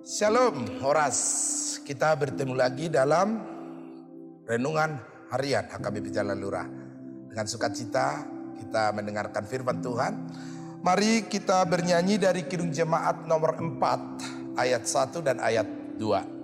Shalom Horas, kita bertemu lagi dalam renungan harian HKBP Jalan Lurah. Dengan sukacita kita mendengarkan firman Tuhan. Mari kita bernyanyi dari Kidung Jemaat nomor 4 ayat 1 dan ayat 2.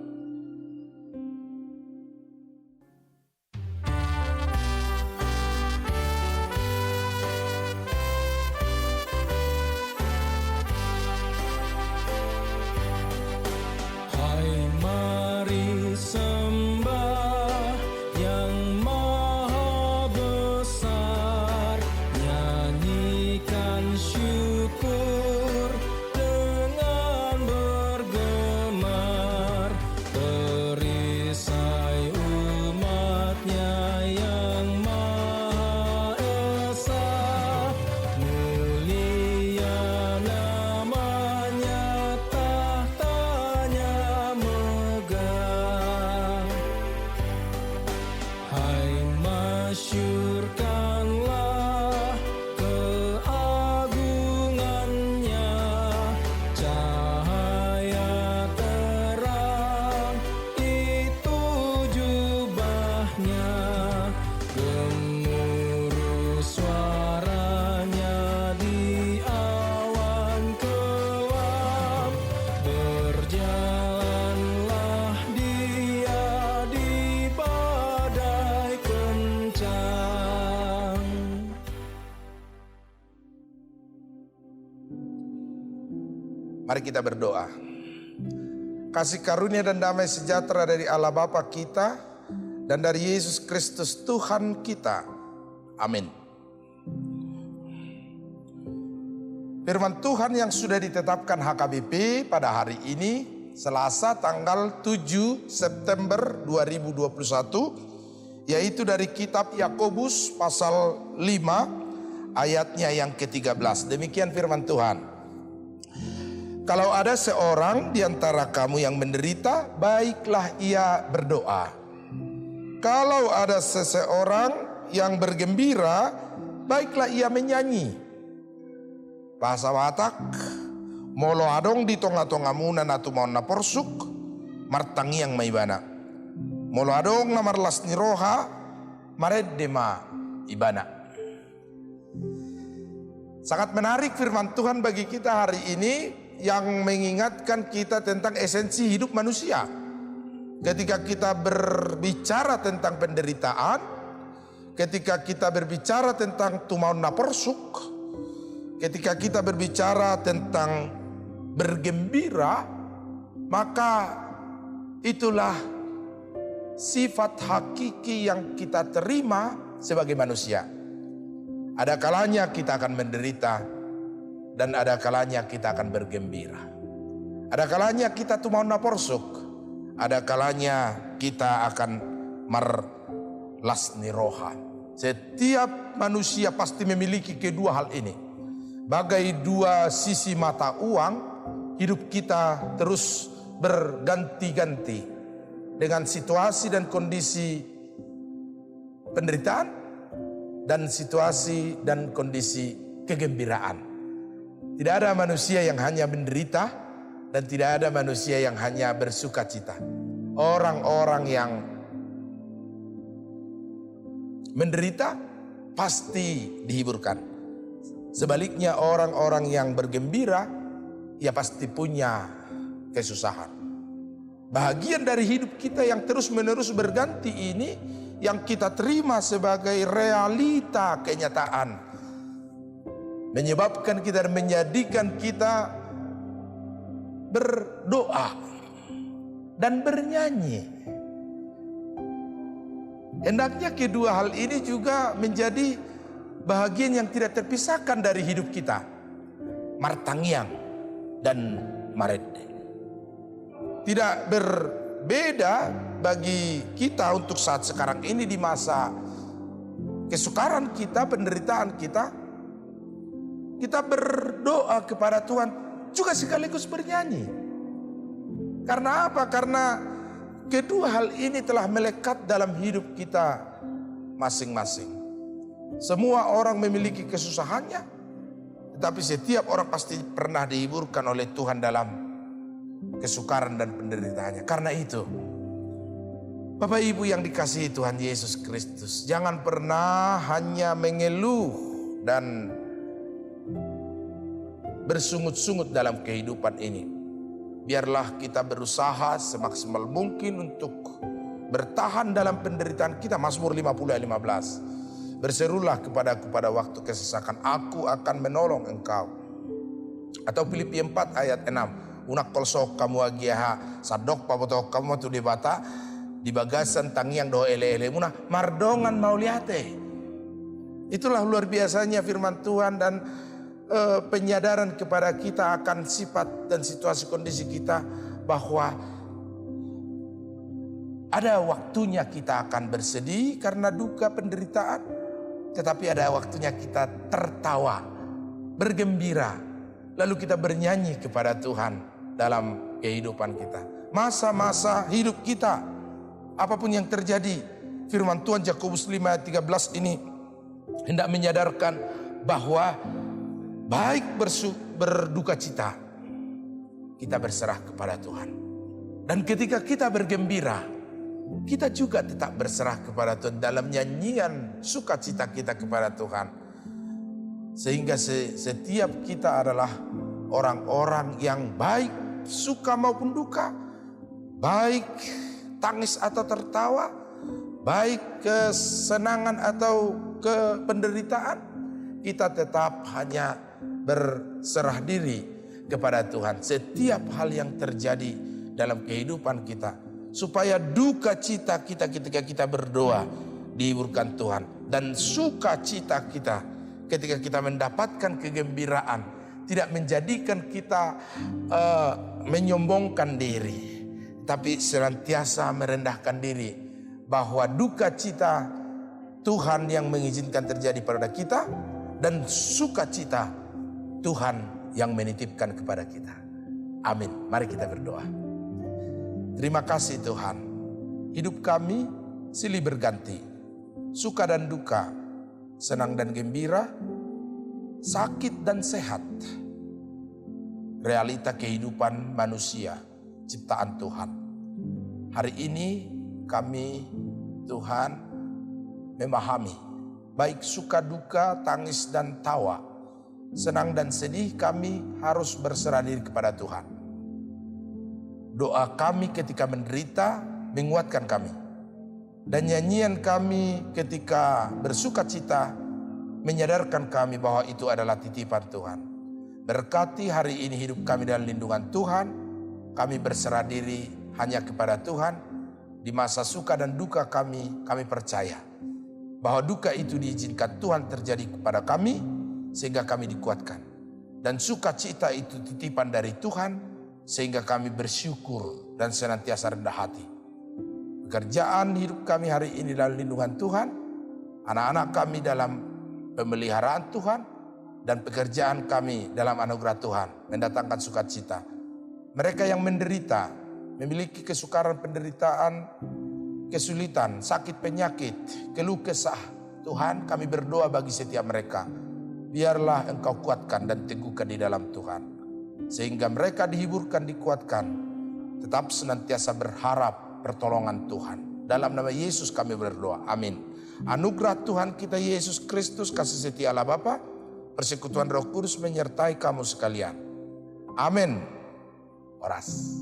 Mari kita berdoa. Kasih karunia dan damai sejahtera dari Allah Bapa kita dan dari Yesus Kristus Tuhan kita. Amin. Firman Tuhan yang sudah ditetapkan HKBP pada hari ini, Selasa tanggal 7 September 2021, yaitu dari kitab Yakobus pasal 5 ayatnya yang ke-13. Demikian firman Tuhan. Kalau ada seorang di antara kamu yang menderita, baiklah ia berdoa. Kalau ada seseorang yang bergembira, baiklah ia menyanyi. Bahasa Batak, molo adong di tonga-tonga muna natu mau na porsuk, martangi yang maibana. Molo adong na marlas ni roha, mareddema ibana. Sangat menarik firman Tuhan bagi kita hari ini, yang mengingatkan kita tentang esensi hidup manusia. Ketika kita berbicara tentang penderitaan, ketika kita berbicara tentang tumaun naporsuk, ketika kita berbicara tentang bergembira, maka itulah sifat hakiki yang kita terima sebagai manusia. Ada kalanya kita akan menderita, dan ada kalanya kita akan bergembira. Ada kalanya kita tuh mau naporsuk. Ada kalanya kita akan marlasni roha. Setiap manusia pasti memiliki kedua hal ini. Bagai dua sisi mata uang, hidup kita terus berganti-ganti dengan situasi dan kondisi penderitaan dan situasi dan kondisi kegembiraan. Tidak ada manusia yang hanya menderita dan tidak ada manusia yang hanya bersuka cita. Orang-orang yang menderita pasti dihiburkan. Sebaliknya orang-orang yang bergembira, ya pasti punya kesusahan. Bahagian dari hidup kita yang terus-menerus berganti ini, yang kita terima sebagai realita kenyataan, menyebabkan kita dan menjadikan kita berdoa dan bernyanyi. Hendaknya kedua hal ini juga menjadi bahagian yang tidak terpisahkan dari hidup kita. Martangiang dan marede. Tidak berbeda bagi kita untuk saat sekarang ini di masa kesukaran kita, penderitaan kita. Kita berdoa kepada Tuhan juga sekaligus bernyanyi. Karena apa? Karena kedua hal ini telah melekat dalam hidup kita masing-masing. Semua orang memiliki kesusahannya, tetapi setiap orang pasti pernah dihiburkan oleh Tuhan dalam kesukaran dan penderitaannya. Karena itu, Bapak Ibu yang dikasihi Tuhan Yesus Kristus, jangan pernah hanya mengeluh dan bersungut-sungut dalam kehidupan ini. Biarlah kita berusaha semaksimal mungkin untuk bertahan dalam penderitaan kita. Mazmur 50 ayat 15. Berserulah kepadaku pada waktu kesesakan, aku akan menolong engkau. Atau Filipi 4 ayat 6. Unak kolsok kamu agiaha sadok pabotok kamu tu debata di bagasan tangiang doa ele-ele munah mardongan mauliate. Itulah luar biasanya firman Tuhan dan penyadaran kepada kita akan sifat dan situasi kondisi kita, bahwa ada waktunya kita akan bersedih karena duka penderitaan, tetapi ada waktunya kita tertawa, bergembira, lalu kita bernyanyi kepada Tuhan dalam kehidupan kita. Masa-masa hidup kita, apapun yang terjadi, firman Tuhan Yakobus 5 ayat 13 ini hendak menyadarkan bahwa baik berduka cita, kita berserah kepada Tuhan. Dan ketika kita bergembira, kita juga tetap berserah kepada Tuhan dalam nyanyian sukacita kita kepada Tuhan. Sehingga setiap kita adalah orang-orang yang baik suka maupun duka, baik tangis atau tertawa, baik kesenangan atau penderitaan, kita tetap hanya berserah diri kepada Tuhan. Setiap hal yang terjadi dalam kehidupan kita, supaya duka cita kita ketika kita berdoa dihiburkan Tuhan, dan sukacita kita ketika kita mendapatkan kegembiraan tidak menjadikan kita menyombongkan diri, tapi senantiasa merendahkan diri, bahwa duka cita Tuhan yang mengizinkan terjadi pada kita, dan sukacita Tuhan yang menitipkan kepada kita. Amin. Mari kita berdoa. Terima kasih Tuhan, hidup kami silih berganti, suka dan duka, senang dan gembira, sakit dan sehat, realita kehidupan manusia, ciptaan Tuhan. Hari ini kami Tuhan memahami, baik suka duka, tangis dan tawa, senang dan sedih, kami harus berserah diri kepada Tuhan. Doa kami ketika menderita menguatkan kami, dan nyanyian kami ketika bersuka cita menyadarkan kami bahwa itu adalah titipan Tuhan. Berkati hari ini hidup kami dalam lindungan Tuhan. Kami berserah diri hanya kepada Tuhan. Di masa suka dan duka kami percaya bahwa duka itu diizinkan Tuhan terjadi kepada kami, sehingga kami dikuatkan. Dan sukacita itu titipan dari Tuhan, sehingga kami bersyukur dan senantiasa rendah hati. Pekerjaan hidup kami hari ini dalam lindungan Tuhan, anak-anak kami dalam pemeliharaan Tuhan, dan pekerjaan kami dalam anugerah Tuhan mendatangkan sukacita. Mereka yang menderita, memiliki kesukaran, penderitaan, kesulitan, sakit, penyakit, keluh kesah, Tuhan, kami berdoa bagi setiap mereka. Biarlah Engkau kuatkan dan teguhkan di dalam Tuhan, sehingga mereka dihiburkan, dikuatkan, tetap senantiasa berharap pertolongan Tuhan. Dalam nama Yesus kami berdoa, amin. Anugerah Tuhan kita Yesus Kristus, kasih setia Allah Bapa, persekutuan Roh Kudus menyertai kamu sekalian. Amin. Oras.